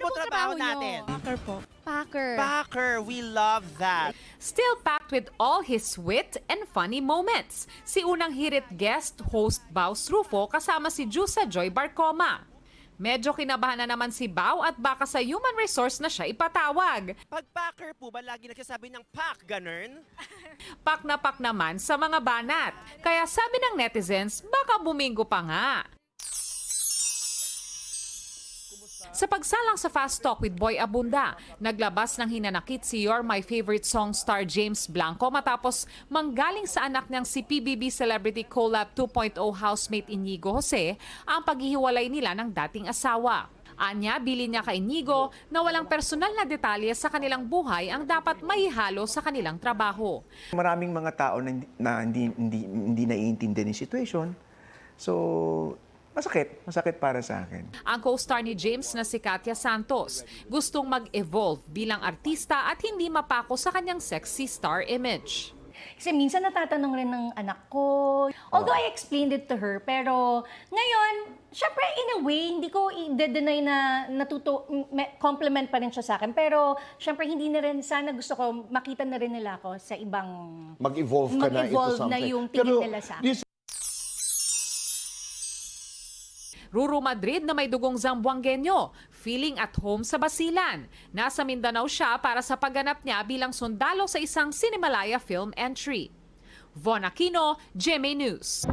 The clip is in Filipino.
po trabaho niyo? natin? Packer po. Packer. Packer, we love that. Still packed with all his wit and funny moments. Si unang hirit guest host Baus Rufo kasama si Jusa Joy Barcoma. Medyo kinabahan na naman si Bao at baka sa human resource na siya ipatawag. Pag packer po ba lagi nagsasabi ng pack, ganun? Pak na pak naman sa mga banat. Kaya sabi ng netizens, baka bumingo pa nga. Sa pagsalang sa Fast Talk with Boy Abunda, naglabas ng hinanakit si You're My Favorite Song star James Blanco matapos manggaling sa anak niyang si PBB Celebrity Collab 2.0 housemate Inigo Jose ang paghihiwalay nila ng dating asawa. Anya, bilin niya kay Inigo na walang personal na detalye sa kanilang buhay ang dapat maihalo sa kanilang trabaho. Maraming mga tao na hindi naiintindihan yung situation. So, masakit para sa akin. Ang co-star ni James na si Katya Santos gustong mag-evolve bilang artista at hindi mapako sa kanyang sexy star image. Kasi minsan natatanong rin ng anak ko. Although I explained it to her, pero ngayon, syempre in a way, hindi ko i-deny na compliment pa rin siya sa akin. Pero syempre hindi na rin, sana gusto ko makita na rin nila ako sa ibang... Mag-evolve ka na into something. Na yung tingin nila sa akin. Ruru Madrid na may dugong Zamboangueño, feeling at home sa Basilan. Nasa Mindanao siya para sa pagganap niya bilang sundalo sa isang Cinemalaya film entry. Von Aquino, GMA News.